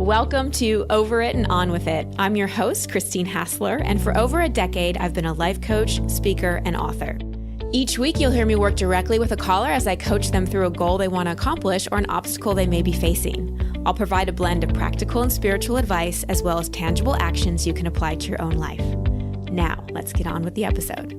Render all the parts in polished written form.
Welcome to Over It and On With It. I'm your host, Christine Hassler, and for over a decade, I've been a life coach, speaker, and author. Each week, you'll hear me work directly with a caller as I coach them through a goal they want to accomplish or an obstacle they may be facing. I'll provide a blend of practical and spiritual advice, as well as tangible actions you can apply to your own life. Now, let's get on with the episode.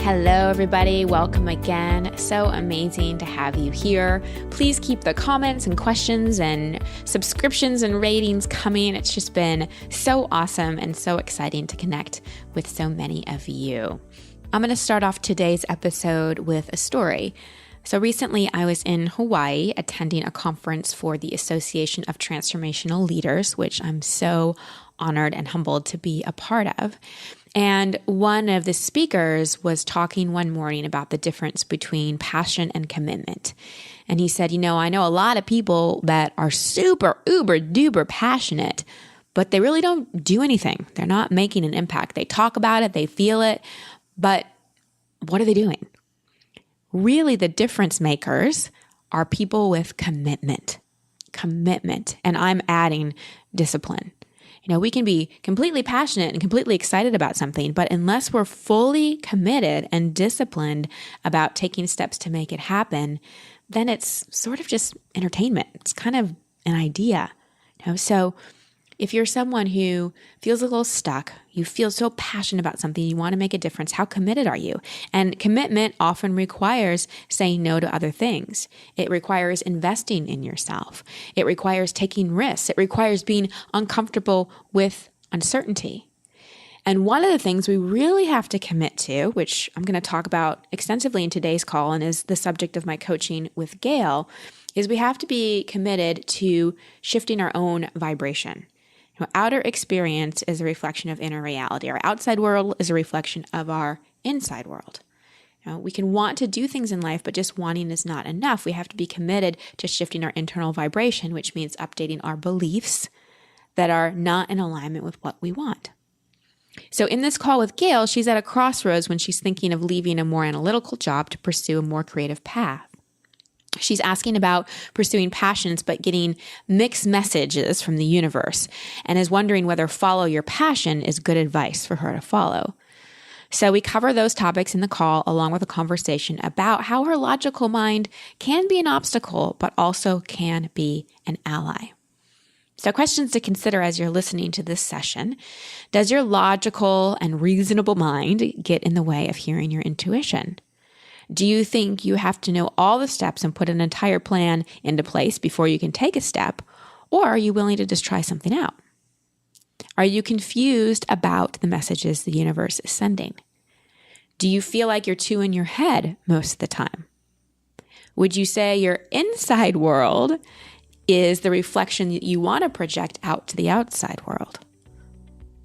Hello, everybody. Welcome again. So amazing to have you here. Please keep the comments and questions and subscriptions and ratings coming. It's just been so awesome and so exciting to connect with so many of you. I'm going to start off today's episode with a story. So recently I was in Hawaii attending a conference for the Association of Transformational Leaders, which I'm so honored and humbled to be a part of. And one of the speakers was talking one morning about the difference between passion and commitment. And he said, I know a lot of people that are super, uber, duper passionate, but they really don't do anything. They're not making an impact. They talk about it, they feel it, but what are they doing? Really, the difference makers are people with commitment. And I'm adding discipline. We can be completely passionate and completely excited about something, but unless we're fully committed and disciplined about taking steps to make it happen, then it's sort of just entertainment. It's kind of an idea. So if you're someone who feels a little stuck, you feel so passionate about something, you want to make a difference, how committed are you? And commitment often requires saying no to other things. It requires investing in yourself. It requires taking risks. It requires being uncomfortable with uncertainty. And one of the things we really have to commit to, which I'm going to talk about extensively in today's call and is the subject of my coaching with Gail, is we have to be committed to shifting our own vibration. Outer experience is a reflection of inner reality. Our outside world is a reflection of our inside world. We can want to do things in life, but just wanting is not enough. We have to be committed to shifting our internal vibration, which means updating our beliefs that are not in alignment with what we want. So in this call with Gail, she's at a crossroads when she's thinking of leaving a more analytical job to pursue a more creative path. She's asking about pursuing passions, but getting mixed messages from the universe, and is wondering whether follow your passion is good advice for her to follow. So we cover those topics in the call, along with a conversation about how her logical mind can be an obstacle, but also can be an ally. So questions to consider as you're listening to this session. Does your logical and reasonable mind get in the way of hearing your intuition? Do you think you have to know all the steps and put an entire plan into place before you can take a step? Or are you willing to just try something out? Are you confused about the messages the universe is sending? Do you feel like you're too in your head most of the time? Would you say your inside world is the reflection that you want to project out to the outside world?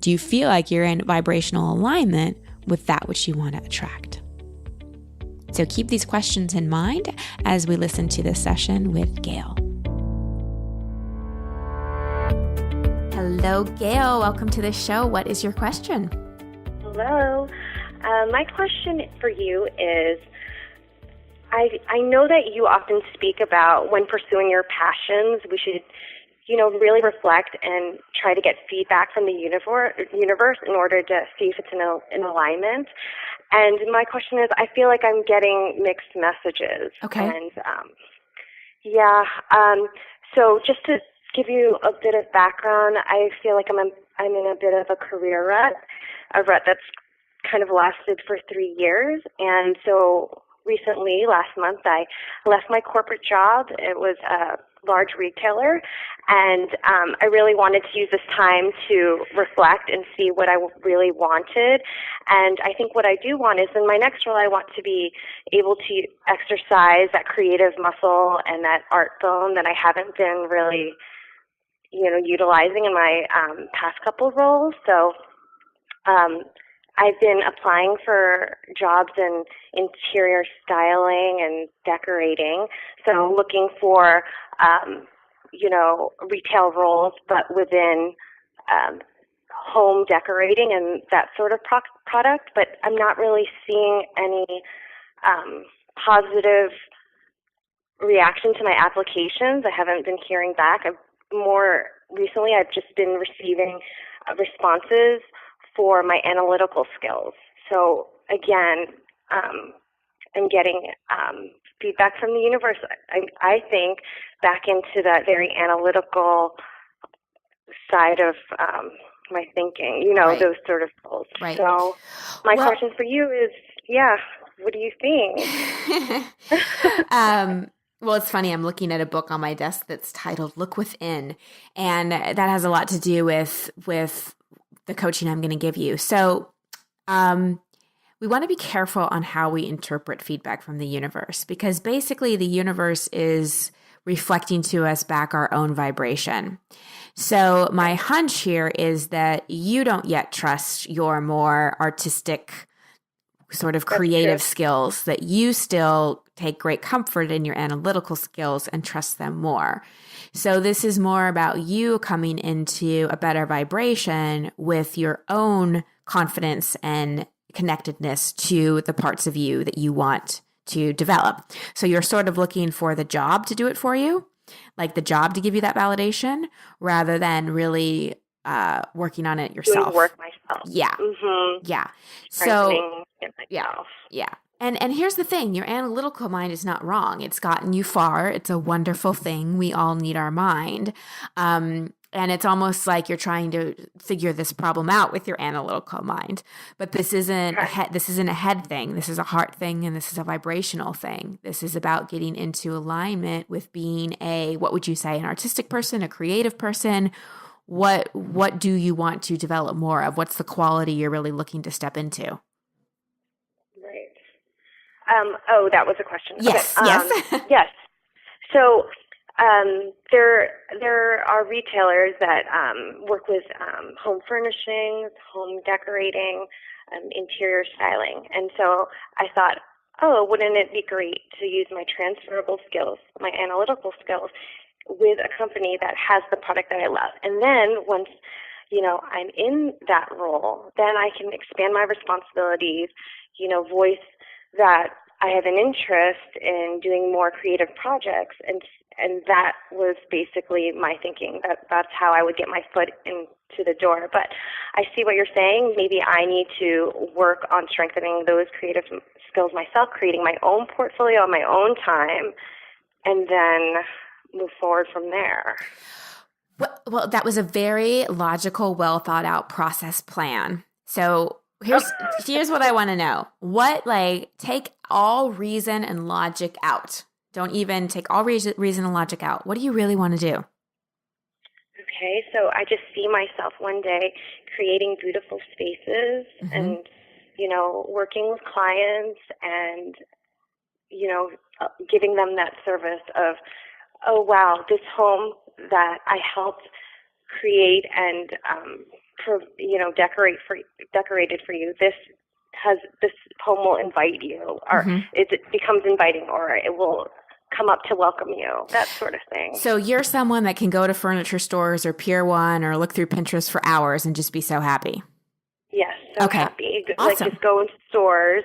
Do you feel like you're in vibrational alignment with that which you want to attract? So keep these questions in mind as we listen to this session with Gail. Hello, Gail. Welcome to the show. What is your question? Hello. My question for you is, I know that you often speak about when pursuing your passions, we should, really reflect and try to get feedback from the universe in order to see if it's in alignment. And my question is, I feel like I'm getting mixed messages. Okay. And so just to give you a bit of background, I feel like I'm in a bit of a career rut, a rut that's kind of lasted for 3 years. And so recently, last month, I left my corporate job. It was a large retailer, and I really wanted to use this time to reflect and see what I really wanted. And I think what I do want is in my next role, I want to be able to exercise that creative muscle and that art bone that I haven't been really, utilizing in my past couple of roles. So I've been applying for jobs in interior styling and decorating, so looking for, retail roles, but within home decorating and that sort of product, but I'm not really seeing any positive reaction to my applications. I haven't been hearing back. More recently, I've just been receiving responses for my analytical skills. So again, I'm getting feedback from the universe. I think back into that very analytical side of my thinking, Right. those sort of goals. Right. So my question for you is, what do you think? Well, it's funny. I'm looking at a book on my desk that's titled "Look Within," and that has a lot to do with the coaching I'm going to give you. So, we want to be careful on how we interpret feedback from the universe, because basically the universe is reflecting to us back our own vibration. So my hunch here is that you don't yet trust your more artistic, sort of creative skills, that you still take great comfort in your analytical skills and trust them more. So this is more about you coming into a better vibration with your own confidence and connectedness to the parts of you that you want to develop. So you're sort of looking for the job to do it for you, like the job to give you that validation, rather than really working on it yourself. Doing work myself. Yeah. Mm-hmm. Yeah. So yeah. And here's the thing, your analytical mind is not wrong. It's gotten you far. It's a wonderful thing. We all need our mind. And it's almost like you're trying to figure this problem out with your analytical mind. But this isn't this isn't a head thing. This is a heart thing, and this is a vibrational thing. This is about getting into alignment with being what would you say, an artistic person, a creative person? What do you want to develop more of? What's the quality you're really looking to step into? Right. That was a question. Yes. Okay. Yes. Yes. So there are retailers that work with home furnishings, home decorating, interior styling, and so I thought, wouldn't it be great to use my transferable skills, my analytical skills, with a company that has the product that I love. And then once, I'm in that role, then I can expand my responsibilities, voice that I have an interest in doing more creative projects. And that was basically my thinking. That's how I would get my foot into the door. But I see what you're saying. Maybe I need to work on strengthening those creative skills myself, creating my own portfolio on my own time, and then move forward from there. Well, that was a very logical, well thought out process plan. So here's what I want to know. Take all reason and logic out. Don't even take all reason and logic out. What do you really want to do? Okay, so I just see myself one day creating beautiful spaces and, working with clients and, giving them that service of, oh, wow, this home that I helped create and, decorated for you, this home will invite you, or it becomes inviting, or it will come up to welcome you, that sort of thing. So you're someone that can go to furniture stores or Pier 1 or look through Pinterest for hours and just be so happy. Yes, so happy. Awesome. Just go into stores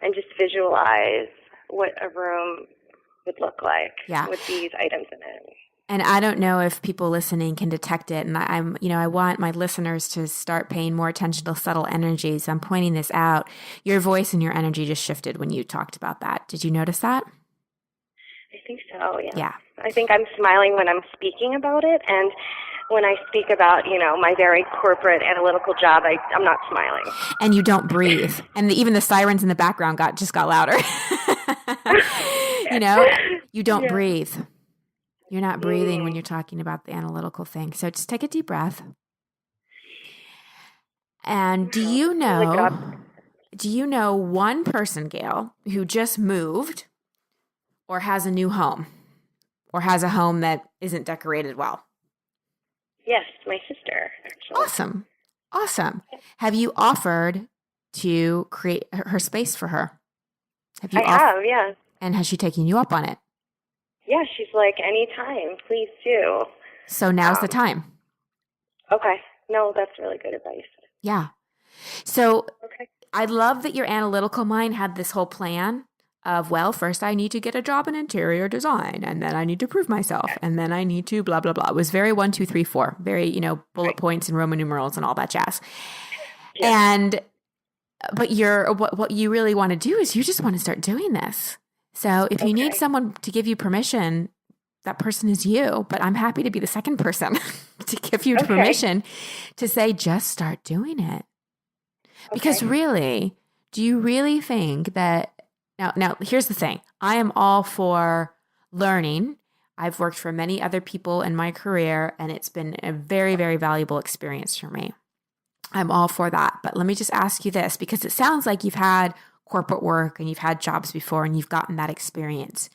and just visualize what a room would look like with these items in it. And I don't know if people listening can detect it. And I want my listeners to start paying more attention to subtle energies. I'm pointing this out. Your voice and your energy just shifted when you talked about that. Did you notice that? I think so, yeah. Yeah. I think I'm smiling when I'm speaking about it. And when I speak about, my very corporate analytical job, I'm not smiling. And you don't breathe. And even the sirens in the background just got louder. You don't breathe. You're not breathing when you're talking about the analytical thing. So just take a deep breath. And do you know one person, Gail, who just moved or has a new home or has a home that isn't decorated well? Yes, my sister, actually. Awesome. Have you offered to create her space for her? I have, yeah. And has she taken you up on it? Yeah, she's like, anytime, please do. So now's the time. Okay. No, that's really good advice. Yeah. So I love that your analytical mind had this whole plan of, well, first I need to get a job in interior design, and then I need to prove myself, and then I need to blah, blah, blah. It was very 1, 2, 3, 4, very, bullet points and Roman numerals and all that jazz. Yeah. But what you really want to do is you just want to start doing this. So if you need someone to give you permission, that person is you, but I'm happy to be the second person to give you permission to say, just start doing it. Because really, do you really think that now here's the thing. I am all for learning. I've worked for many other people in my career, and it's been a very, very valuable experience for me. I'm all for that. But let me just ask you this, because it sounds like you've had corporate work and you've had jobs before and you've gotten that experience.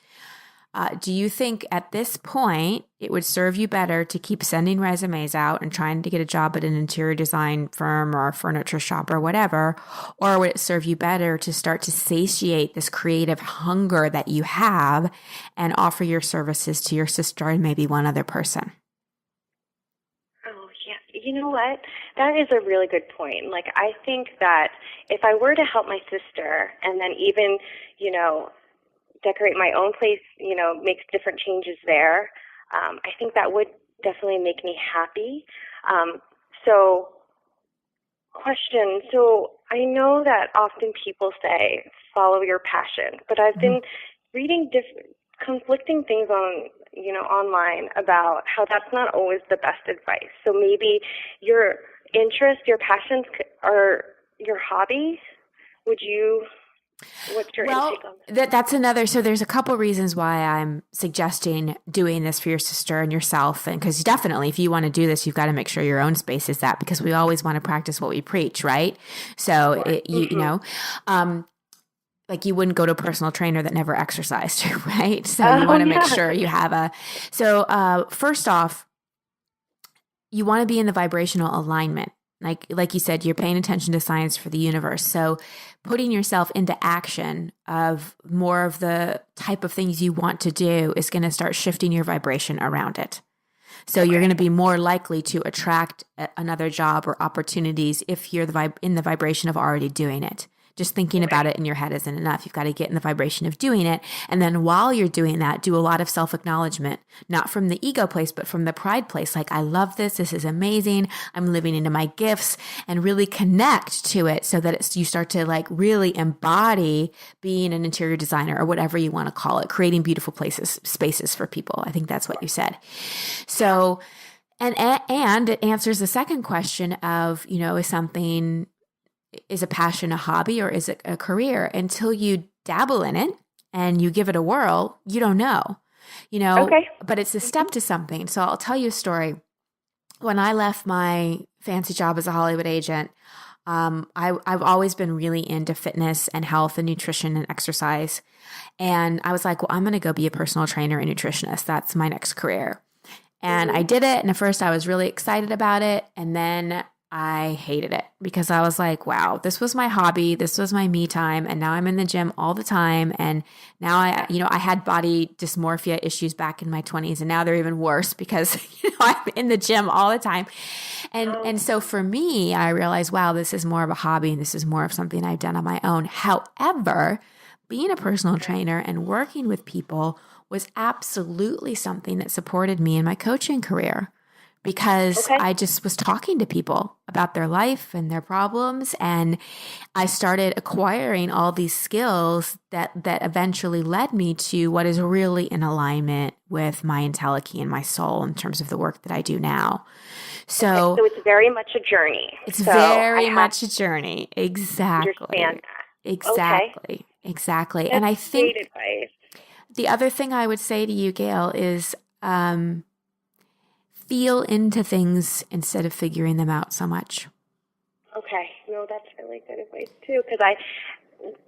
Do you think at this point it would serve you better to keep sending resumes out and trying to get a job at an interior design firm or a furniture shop or whatever? Or would it serve you better to start to satiate this creative hunger that you have and offer your services to your sister and maybe one other person? Oh, yeah. You know what? That is a really good point. Like, I think that if I were to help my sister and then even, decorate my own place, make different changes there, I think that would definitely make me happy. Question. So I know that often people say, follow your passion, but I've been reading conflicting things online about how that's not always the best advice. So maybe your interests, your passions are your hobbies. What's your intake on that? That's another. So there's a couple reasons why I'm suggesting doing this for your sister and yourself. And because definitely if you want to do this, you've got to make sure your own space is that, because we always want to practice what we preach, right? So, like you wouldn't go to a personal trainer that never exercised, right? So you want to make sure you have first off, you want to be in the vibrational alignment. Like you said, you're paying attention to science for the universe. So putting yourself into action of more of the type of things you want to do is going to start shifting your vibration around it. So you're going to be more likely to attract another job or opportunities if you're in the vibration of already doing it. Just thinking about it in your head isn't enough. You've got to get in the vibration of doing it. And then while you're doing that, do a lot of self-acknowledgement, not from the ego place, but from the pride place. Like, I love this. This is amazing. I'm living into my gifts, and really connect to it so that you start to like really embody being an interior designer or whatever you want to call it, creating beautiful spaces for people. I think that's what you said. So, and it answers the second question of, is a passion a hobby or is it a career? Until you dabble in it and you give it a whirl, you don't know, but it's a step to something. So I'll tell you a story. When I left my fancy job as a Hollywood agent, I've always been really into fitness and health and nutrition and exercise. And I was like, well, I'm going to go be a personal trainer and nutritionist. That's my next career. And I did it. And at first I was really excited about it. And then I hated it because I was like, wow, this was my hobby. This was my me time. And now I'm in the gym all the time. And now I had body dysmorphia issues back in my 20s, and now they're even worse because, I'm in the gym all the time. And so for me, I realized, wow, this is more of a hobby and this is more of something I've done on my own. However, being a personal trainer and working with people was absolutely something that supported me in my coaching career. Because I just was talking to people about their life and their problems. And I started acquiring all these skills that eventually led me to what is really in alignment with my entelechy and my soul in terms of the work that I do now. So it's very much a journey. It's very much a journey. Exactly. Understand that. Exactly. Exactly. That's and I think great advice. The other thing I would say to you, Gail, is feel into things instead of figuring them out so much. Okay. No, that's really good advice too, because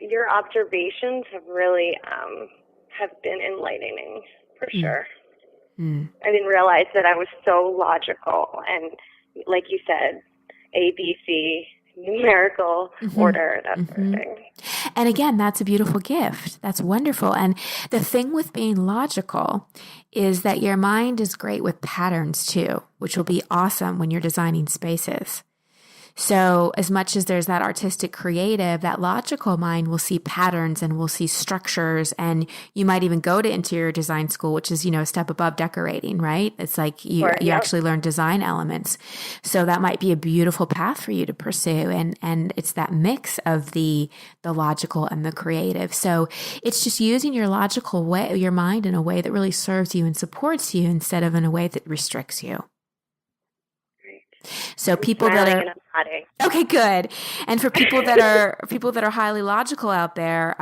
your observations have really have been enlightening for sure. I didn't realize that I was so logical and, like you said, A, B, C, numerical order, that sort of thing. And again, that's a beautiful gift. That's wonderful. And the thing with being logical is that your mind is great with patterns too, which will be awesome when you're designing spaces. So as much as there's that artistic creative, that logical mind will see patterns and will see structures. And you might even go to interior design school, which is, a step above decorating, right? It's like you actually learn design elements. So that might be a beautiful path for you to pursue. And it's that mix of the logical and the creative. So it's just using your logical way, your mind in a way that really serves you and supports you instead of in a way that restricts you. So people that are okay, good. And for people that are highly logical out there,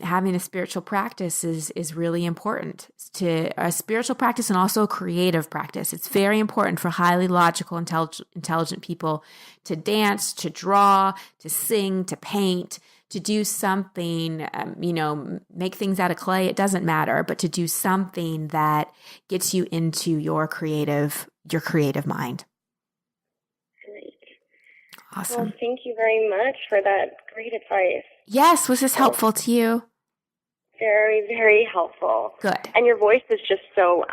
having a spiritual practice is really important. To a spiritual practice and also a creative practice. It's very important for highly logical, intelligent people to dance, to draw, to sing, to paint, to do something. Make things out of clay. It doesn't matter, but to do something that gets you into your creative mind. Awesome. Well, thank you very much for that great advice. Yes. Was this helpful to you? Very, very helpful. Good. And your voice is just so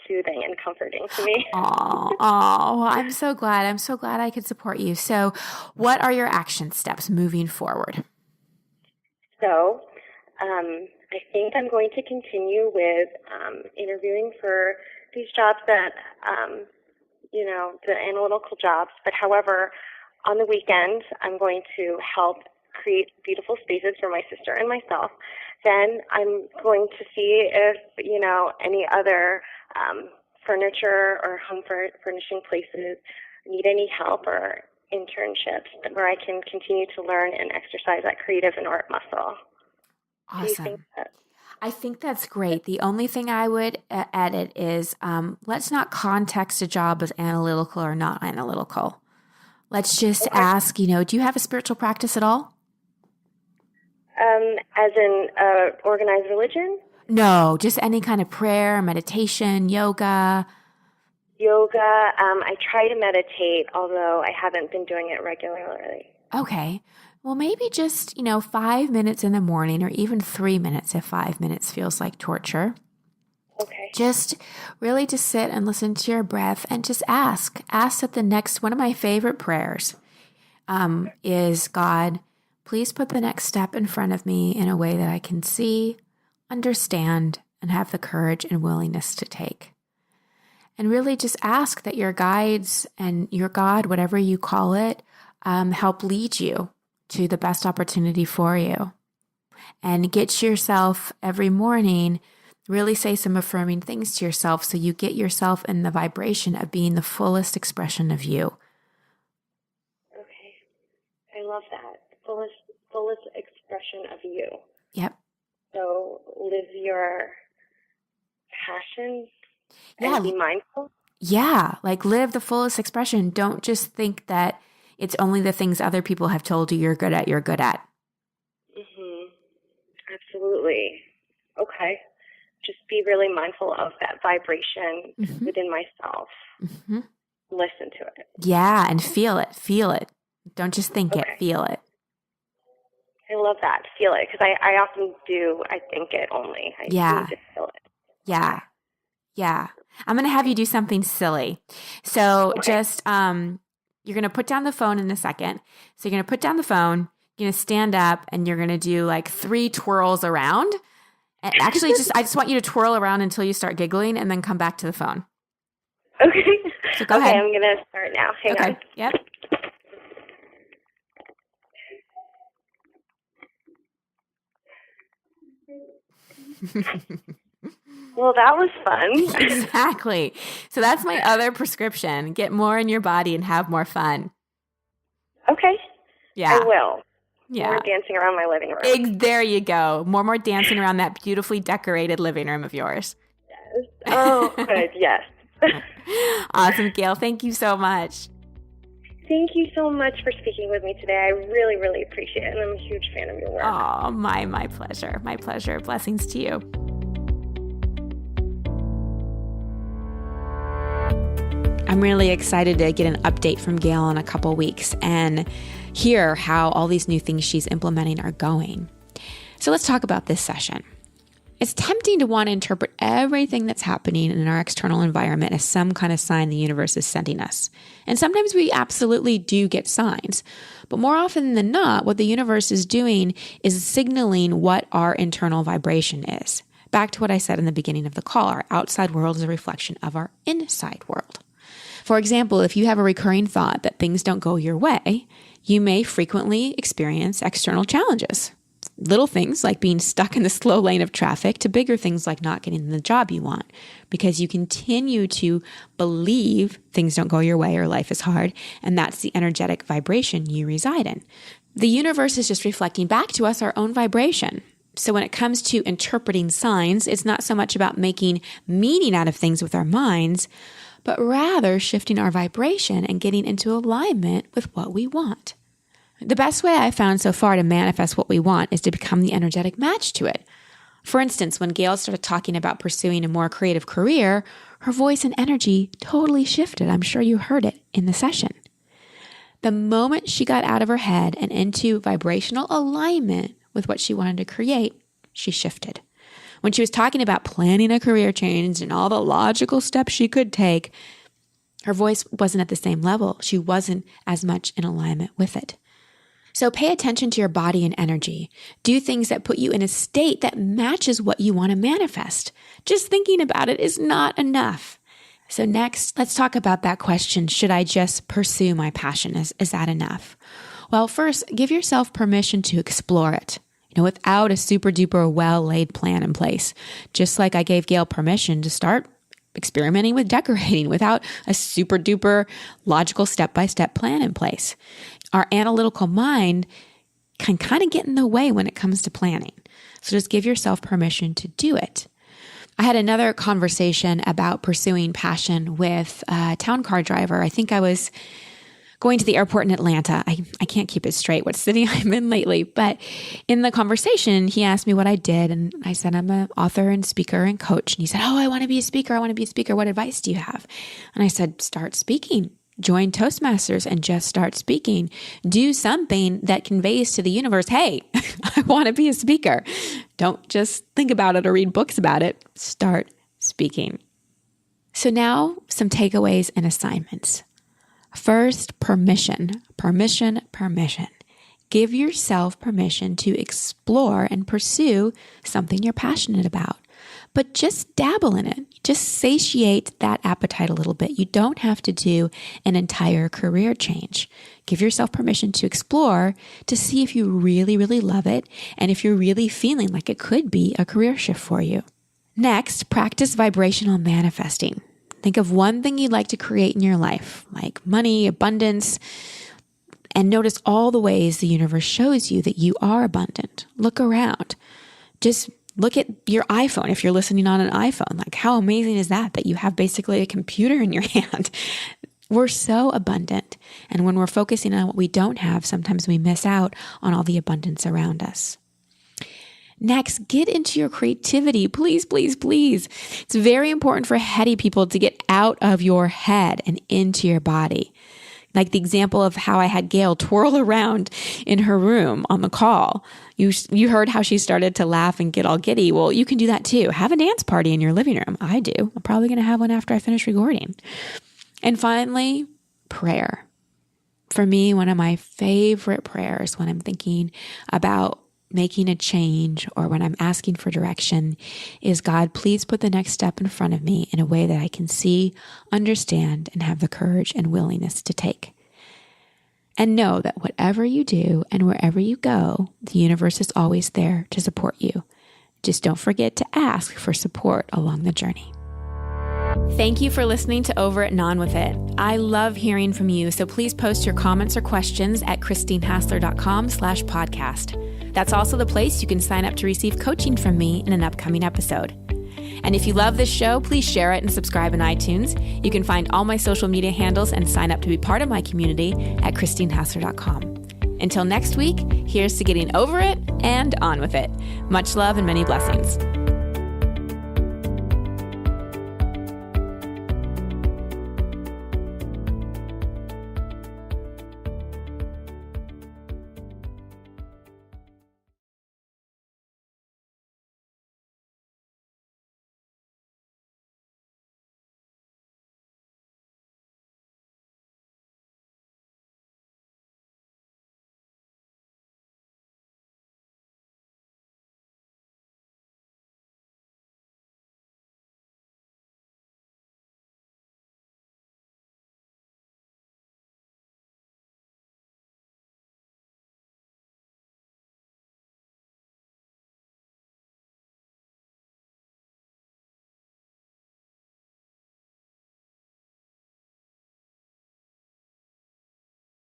soothing and comforting to me. Oh, I'm so glad. I'm so glad I could support you. So what are your action steps moving forward? So I think I'm going to continue with interviewing for these jobs that, the analytical jobs. But however, on the weekend, I'm going to help create beautiful spaces for my sister and myself. Then I'm going to see if, any other furniture or home furnishing places need any help or internships where I can continue to learn and exercise that creative and art muscle. Awesome. I think that's great. The only thing I would edit is let's not context a job as analytical or not analytical. Let's just ask, do you have a spiritual practice at all? As in organized religion? No, just any kind of prayer, meditation, yoga. I try to meditate, although I haven't been doing it regularly. Okay. Well, maybe just, 5 minutes in the morning or even 3 minutes if 5 minutes feels like torture. Okay. Just really just sit and listen to your breath and just ask. Ask that the next, one of my favorite prayers is, God, please put the next step in front of me in a way that I can see, understand, and have the courage and willingness to take. And really just ask that your guides and your God, whatever you call it, help lead you to the best opportunity for you. And get yourself every morning, really say some affirming things to yourself so you get yourself in the vibration of being the fullest expression of you. Okay. I love that. Fullest expression of you. Yep. So live your passion and be mindful. Yeah, like live the fullest expression. Don't just think that it's only the things other people have told you you're good at. Mm-hmm. Absolutely. Okay. Just be really mindful of that vibration within myself. Mm-hmm. Listen to it. Yeah, and feel it. Don't just think it, feel it. I love that. Feel it. Because I often do, I think it only. I need to feel it. Yeah. Yeah. I'm going to have you do something silly. So just, you're going to put down the phone in a second. So you're going to put down the phone, you're going to stand up, and you're going to do like 3 twirls around. And actually, I just want you to twirl around until you start giggling and then come back to the phone. Okay. So go ahead. I'm going to start now. Hang on. Yep. Well, that was fun. Exactly. So that's my other prescription. Get more in your body and have more fun. Okay. Yeah. I will. Yeah. More dancing around my living room. There you go. More dancing around that beautifully decorated living room of yours. Yes. Oh, good. Yes. Awesome, Gail. Thank you so much. Thank you so much for speaking with me today. I really, really appreciate it, and I'm a huge fan of your work. Oh, my pleasure. My pleasure. Blessings to you. I'm really excited to get an update from Gail in a couple weeks and hear how all these new things she's implementing are going. So let's talk about this session. It's tempting to want to interpret everything that's happening in our external environment as some kind of sign the universe is sending us. And sometimes we absolutely do get signs. But more often than not, what the universe is doing is signaling what our internal vibration is. Back to what I said in the beginning of the call, our outside world is a reflection of our inside world. For example, if you have a recurring thought that things don't go your way, you may frequently experience external challenges. Little things like being stuck in the slow lane of traffic to bigger things like not getting the job you want, because you continue to believe things don't go your way or life is hard, and that's the energetic vibration you reside in. The universe is just reflecting back to us our own vibration. So when it comes to interpreting signs, it's not so much about making meaning out of things with our minds, but rather shifting our vibration and getting into alignment with what we want. The best way I've found so far to manifest what we want is to become the energetic match to it. For instance, when Gail started talking about pursuing a more creative career, her voice and energy totally shifted. I'm sure you heard it in the session. The moment she got out of her head and into vibrational alignment with what she wanted to create, she shifted. When she was talking about planning a career change and all the logical steps she could take, her voice wasn't at the same level. She wasn't as much in alignment with it. So pay attention to your body and energy. Do things that put you in a state that matches what you want to manifest. Just thinking about it is not enough. So next, let's talk about that question. Should I just pursue my passion? Is that enough? Well, first, give yourself permission to explore it, without a super duper well-laid plan in place. Just like I gave Gail permission to start experimenting with decorating without a super duper logical step-by-step plan in place. Our analytical mind can kind of get in the way when it comes to planning. So just give yourself permission to do it. I had another conversation about pursuing passion with a town car driver. I think I was going to the airport in Atlanta. I can't keep it straight what city I'm in lately. But in the conversation, he asked me what I did. And I said, I'm an author and speaker and coach. And he said, I want to be a speaker. I want to be a speaker. What advice do you have? And I said, start speaking. Join Toastmasters and just start speaking. Do something that conveys to the universe, hey, I want to be a speaker. Don't just think about it or read books about it. Start speaking. So now some takeaways and assignments. First, permission. Give yourself permission to explore and pursue something you're passionate about, but just dabble in it. Just satiate that appetite a little bit. You don't have to do an entire career change. Give yourself permission to explore to see if you really, really love it and if you're really feeling like it could be a career shift for you. Next, practice vibrational manifesting. Think of one thing you'd like to create in your life, like money, abundance, and notice all the ways the universe shows you that you are abundant. Look around. Just look at your iPhone. If you're listening on an iPhone, like how amazing is that you have basically a computer in your hand? We're so abundant. And when we're focusing on what we don't have, sometimes we miss out on all the abundance around us. Next, get into your creativity. Please, please, please. It's very important for heady people to get out of your head and into your body. Like the example of how I had Gail twirl around in her room on the call. You heard how she started to laugh and get all giddy. Well, you can do that too. Have a dance party in your living room. I do. I'm probably going to have one after I finish recording. And finally, prayer. For me, one of my favorite prayers when I'm thinking about making a change or when I'm asking for direction is, God, please put the next step in front of me in a way that I can see, understand, and have the courage and willingness to take. And know that whatever you do and wherever you go, the universe is always there to support you. Just don't forget to ask for support along the journey. Thank you for listening to Over It and On With It. I love hearing from you, so please post your comments or questions at christinehassler.com/podcast. That's also the place you can sign up to receive coaching from me in an upcoming episode. And if you love this show, please share it and subscribe in iTunes. You can find all my social media handles and sign up to be part of my community at christinehassler.com. Until next week, here's to getting over it and on with it. Much love and many blessings.